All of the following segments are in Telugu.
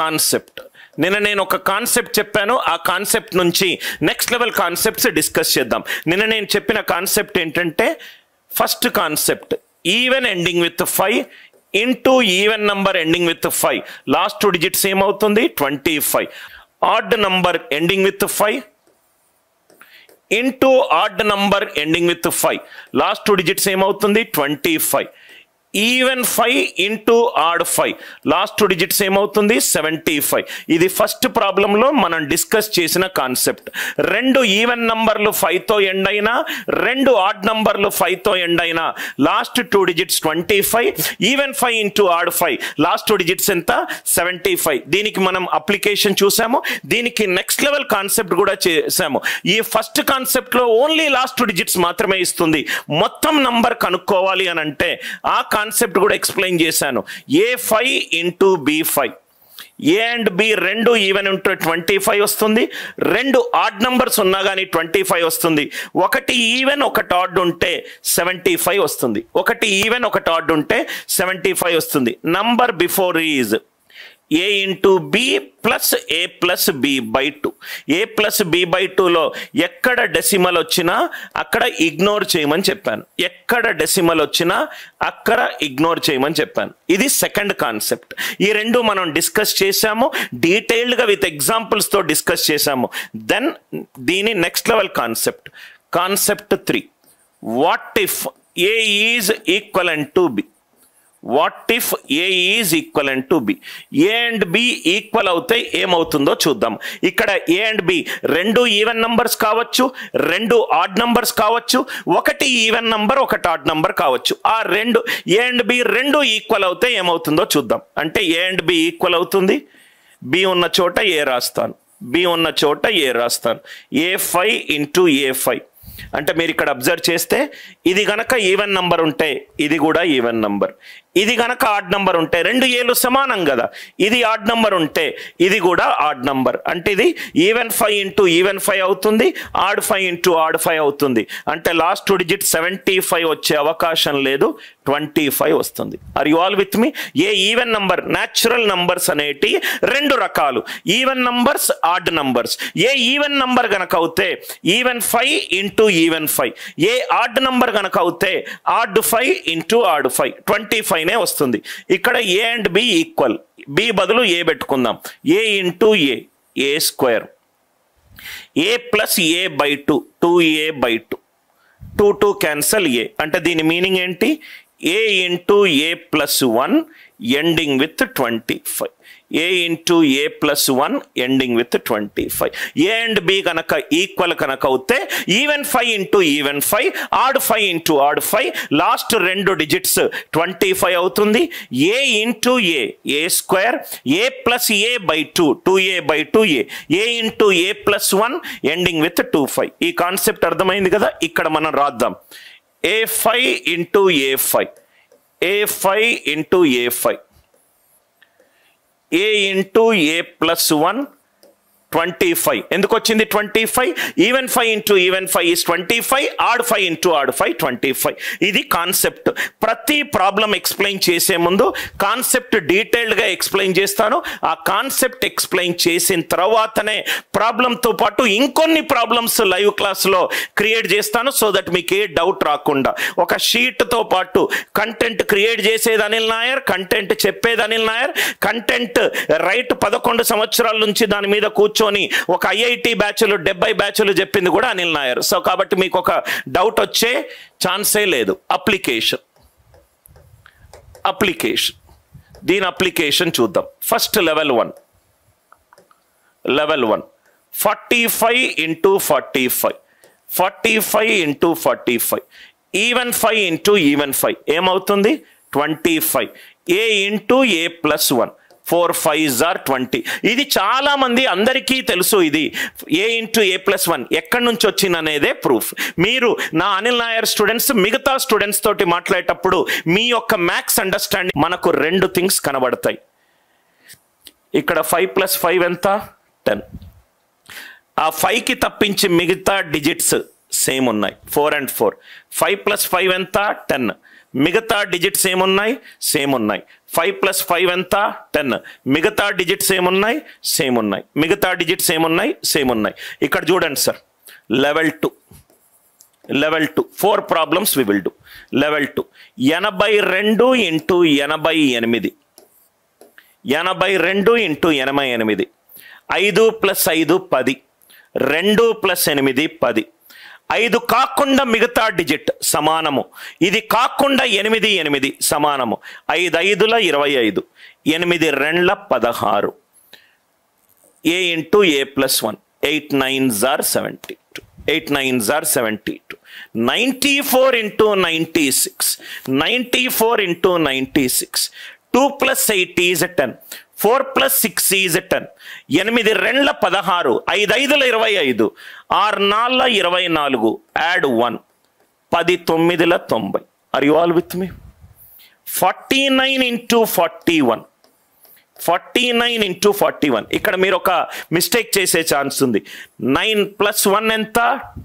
కాన్సెప్ట్. నిన్న నేను ఒక కాన్సెప్ట్ చెప్పాను, ఆ కాన్సెప్ట్ నుంచి నెక్స్ట్ లెవెల్ కాన్సెప్ట్స్ డిస్కస్ చేద్దాం. నిన్న నేను చెప్పిన కాన్సెప్ట్ ఏంటంటే, first concept even ending with 5 into even number ending with 5, last 2 digits ఏమవుతుంది 25. Odd number ending with 5 into odd number ending with 5, last 2 digits ఏమవుతుంది 25. Even 5 into odd 5, last 2 digits ఏమవుతుంది 75. ఇది ఫస్ట్ ప్రాబ్లంలో మనం డిస్కస్ చేసిన కాన్సెప్ట్. 2 ఈవెన్ నంబర్లు 5తో ఎండ్ అయినా, 2 ఆడ్ నంబర్లు 5తో ఎండ్ అయినా, last 2 digits 25. Even 5 into odd 5, last 2 digits ఎంత 75. దీనికి మనం అప్లికేషన్ చూసాము, దీనికి నెక్స్ట్ లెవెల్ కాన్సెప్ట్ కూడా చేసాము. ఈ ఫస్ట్ కాన్సెప్ట్లో ఓన్లీ లాస్ట్ 2 డిజిట్స్ మాత్రమే ఇస్తుంది. మొత్తం నంబర్ కనుక్కోవాలి అని అంటే ఆ కాన్సెప్ట్ కూడా ఎక్స్ప్లెయిన్ చేశాను. A5 into B5, A and B 2 even ఉంటే 25 వస్తుంది. 2 ఆడ్ నంబర్స్ ఉన్నా కానీ 25 వస్తుంది. 1 ఈవెన్ 1 ఆడ్ ఉంటే 75 వస్తుంది. 1 ఈవెన్ 1 ఆడ్ ఉంటే 75 వస్తుంది. Number before is A into B plus A plus B by 2. A plus B by 2లో ఎక్కడ డెసిమల్ వచ్చినా అక్కడ ఇగ్నోర్ చేయమని చెప్పాను. ఎక్కడ డెసిమల్ వచ్చినా అక్కడ ఇగ్నోర్ చేయమని చెప్పాను. ఇది సెకండ్ కాన్సెప్ట్. ఈ రెండు మనం డిస్కస్ చేశాము, డీటెయిల్డ్గా విత్ ఎగ్జాంపుల్స్తో డిస్కస్ చేశాము. దెన్ దీని next level concept, concept 3, what if A is equivalent to B. What if A is equivalent to B. A and B equal అవుతే ఏమవుతుందో చూద్దాం. ఇక్కడ A and B 2 even numbers కావచ్చు, 2 ఆడ్ నంబర్స్ కావచ్చు, 1 ఈవెన్ నంబర్ 1 ఆడ్ నంబర్ కావచ్చు. ఆ 2 ఏ అండ్ బి 2 ఈక్వల్ అవుతే ఏమవుతుందో చూద్దాం. అంటే ఏ అండ్ బి ఈక్వల్ అవుతుంది, బి ఉన్న చోట ఏ రాస్తాను, బి ఉన్న చోట ఏ రాస్తాను. A5 ఇంటూ A5 అంటే మీరు ఇక్కడ అబ్జర్వ్ చేస్తే ఇది గనక ఈవెన్ నంబర్ ఉంటే ఇది కూడా ఈవెన్ నంబర్, ఇది గనక ఆడ్ నంబర్ ఉంటే 2 ఏలు సమానం కదా, ఇది ఆడ్ నంబర్ ఉంటే ఇది కూడా ఆడ్ నంబర్. అంటే ఇది ఈవెన్ 5 ఇంటూ ఈవెన్ 5 అవుతుంది, ఆడ్ 5 ఇంటూ ఆడ్ 5 అవుతుంది. అంటే లాస్ట్ 2 డిజిట్ 75 వచ్చే అవకాశం లేదు, 25 వస్తుంది. Are you all with me? A even number, natural numbers అనేటి 2 రకాలు, even numbers, odd numbers. A even number గనక అవుతే even 5 into even 5, A odd number గనక అవుతే ఆడ్ 5 ఇంటూ ఆడ్ 5, 25 వస్తుంది. ఇక్కడ A and B equal, B బదులు ఏ పెట్టుకుందాం. A into A square, A plus A by 2, 2a by 2, 2 cancel A. అంటే దీని మీనింగ్ ఏంటి? A into A plus 1 ending with 25. A into A plus 1 ending with 25. A and B కనుక ఈక్వల్ కనుక అవుతే even 5 into even 5, odd 5 into odd 5, last 2 digits 25 అవుతుంది. ఏ into A square, A plus A by 2, 2a by 2a, A into A plus 1 ending with 25. ఈ కాన్సెప్ట్ అర్థమైంది కదా. ఇక్కడ మనం రాద్దాం. A5 into A5, A5 into A5, A into A plus 1 25. ఎందుకు వచ్చింది 25? Even 5 into even 5 is 25, odd 5 into odd 5 25. ఇది కాన్సెప్ట్. ప్రతి ప్రాబ్లం ఎక్స్ప్లెయిన్ చేసే ముందు కాన్సెప్ట్ డీటెయిల్డ్గా ఎక్స్ప్లెయిన్ చేస్తాను. ఆ కాన్సెప్ట్ ఎక్స్ప్లెయిన్ చేసిన తర్వాతనే ప్రాబ్లంతో పాటు ఇంకొన్ని ప్రాబ్లమ్స్ లైవ్ క్లాస్లో క్రియేట్ చేస్తాను, సో దట్ మీకు ఏ డౌట్ రాకుండా. ఒక షీట్తో పాటు కంటెంట్ క్రియేట్ చేసేది అనిల్ నాయర్, కంటెంట్ చెప్పేది అనిల్ నాయర్, కంటెంట్ రైట్ 11 సంవత్సరాల నుంచి దాని మీద కూర్చొని ఒక ఐఐటి బ్యాచ్లు 70 బ్యాచ్లు చెప్పింది కూడా అనిల్ నాయర్. సో కాబట్టి మీకు ఒక డౌట్ వచ్చే ఛాన్సే లేదు. అప్లికేషన్ దీని అప్లికేషన్ చూద్దాం. First level 1, 45 into 45, 45 into 45, even 5 into even 5 ఏమవుతుంది 25. A into A plus 1, 4 5s are 20. ఇది చాలా మంది అందరికీ తెలుసు. ఇది ఏ ఇంటూ ఏ ప్లస్ 1 ఎక్కడి నుంచి వచ్చింది అనేదే ప్రూఫ్. మీరు నా అనిల్ నాయర్ స్టూడెంట్స్ మిగతా స్టూడెంట్స్ తోటి మాట్లాడేటప్పుడు మీ యొక్క మ్యాథ్స్ అండర్స్టాండింగ్ మనకు 2 థింగ్స్ కనబడతాయి. ఇక్కడ 5 + 5 ఎంత 10. ఆ 5కి తప్పించి మిగతా డిజిట్స్ సేమ్ ఉన్నాయి, 4 and 4. 5 + 5 ఎంత 10. మిగతా డిజిట్స్ ఏమున్నాయి? సేమ్ ఉన్నాయి. 5 + 5 ఎంత? 10. మిగతా డిజిట్స్ ఏమున్నాయి? సేమ్ ఉన్నాయి. మిగతా డిజిట్స్ ఏమున్నాయి? సేమ్ ఉన్నాయి. ఇక్కడ చూడండి sir, level 2 4 problems we will do. Level 2 82 × 88 82 × 88 5 + 5 10 2 + 8 10 5 కాకుండా మిగతా డిజిట్ సమానము. ఇది కాకుండా 8 8 సమానము. 5 5ల 25 8 2ల 16 a × a + 1 8 9s are 72 8 9s are 72 94 × 96 94 × 96 2 + 8 is 10 4 + 6 is 10 8 2ల 16 5 5ల 25 6 4ల 24 add 1 10 9ల 90. Are you all with me? 49 × 41 49 × 41. ఇక్కడ మీరు ఒక మిస్టేక్ చేసే ఛాన్స్ ఉంది. 9 + 1 ఎంత?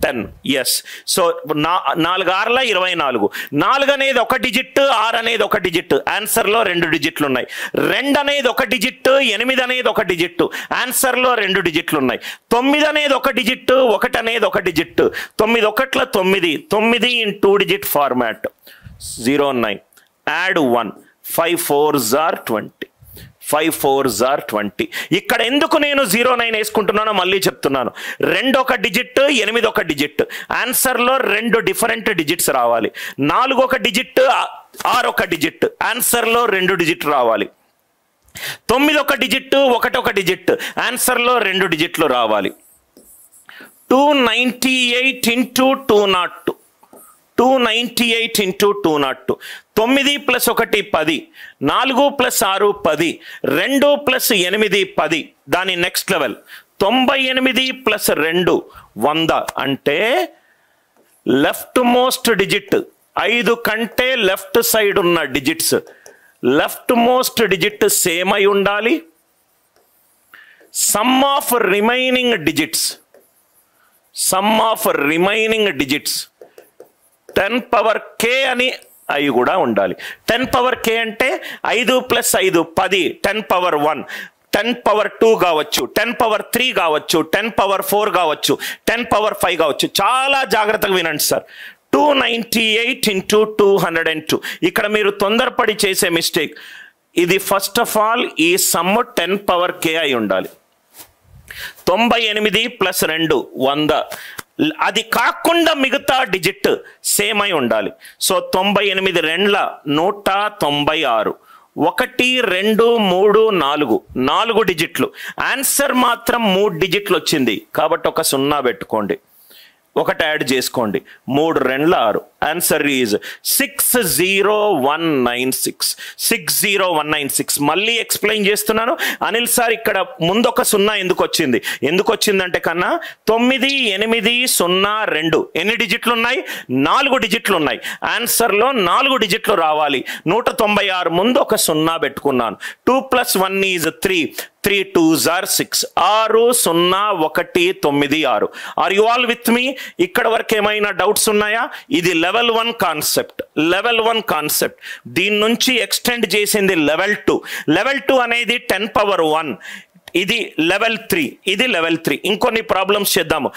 10. ఎస్. సో 4 6ల 24. 4 అనేది ఒక డిజిట్, 6 అనేది ఒక డిజిట్. ఆన్సర్లో 2 డిజిట్లు ఉన్నాయి. 2 అనేది ఒక డిజిట్, 8 అనేది ఒక డిజిట్. ఆన్సర్లో 2 డిజిట్లు ఉన్నాయి. 9 అనేది ఒక డిజిట్, 1 అనేది ఒక digit. 9 1ల 9 9 in 2 digit format. 09 add 1 5 4s are 20 5 4s are 20. ఇక్కడ ఎందుకు నేను 09 వేసుకుంటున్నానో మళ్ళీ చెప్తున్నాను. 2 ఒక డిజిట్, 8 ఒక డిజిట్. ఆన్సర్లో 2 డిఫరెంట్ డిజిట్స్ రావాలి. 4 ఒక డిజిట్, 6 ఒక డిజిట్. ఆన్సర్లో 2 డిజిట్ రావాలి. 9 ఒక డిజిట్, 1 ఒక డిజిట్. ఆన్సర్లో 2 డిజిట్లు రావాలి. 298 × 202 298 × 202 9 + 1 10 4 + 6 10 2 + 8 10. దాని నెక్స్ట్ లెవెల్ 98 + 2 100 అంటే లెఫ్ట్ మోస్ట్ డిజిట్ 5 కంటే లెఫ్ట్ సైడ్ ఉన్న digits left most digit same అయి ఉండాలి. Some of remaining digits 10 power k అని అవి కూడా ఉండాలి. 10 పవర్ k అంటే 5 + 5 10 10 పవర్ 1 10 పవర్ 2 కావచ్చు, 10 పవర్ 3 కావచ్చు, 10 పవర్ 4 కావచ్చు, 10 పవర్ 5 కావచ్చు. చాలా జాగ్రత్తగా వినండి సార్. 298 × 202. ఇక్కడ మీరు తొందరపడి చేసే మిస్టేక్ ఇది. ఫస్ట్ ఆఫ్ ఆల్ ఈ సమ్ 10 పవర్ k అయి ఉండాలి. 98 + 2 100. అది కాకుండా మిగతా డిజిట్ సేమ్ అయి ఉండాలి. సో 98 2ల 196 1 2 3 4 4 డిజిట్లు. ఆన్సర్ మాత్రం 3 డిజిట్లు వచ్చింది కాబట్టి ఒక 0 పెట్టుకోండి, 1 యాడ్ చేసుకోండి. 3 2ల 6. Answer is 60196 60196. మళ్ళీ ఎక్స్ప్లెయిన్ చేస్తున్నాను. అనిల్ సార్ ఇక్కడ ముందు ఒక 0 ఎందుకు వచ్చిందంటే కన్నా 9 8 0 2 ఎన్ని డిజిట్లు ఉన్నాయి? 4 డిజిట్లు ఉన్నాయి. ఆన్సర్లో 4 డిజిట్లు రావాలి. 196 ముందు ఒక 0 పెట్టుకున్నాను. 2 + 1 is 3 3 2s are 6 6 0 1 9 6. Are you all with మీ? ఇక్కడ వరకు ఏమైనా డౌట్స్ ఉన్నాయా? ఇది లెవెల్ 1 కాన్సెప్ట్. దీని నుంచి ఎక్స్టెండ్ చేసింది లెవెల్ 2. లెవెల్ 2 అనేది 10 పవర్ 1. ఇది లెవెల్ 3. ఇంకొన్ని ప్రాబ్లమ్స్ చేద్దాము.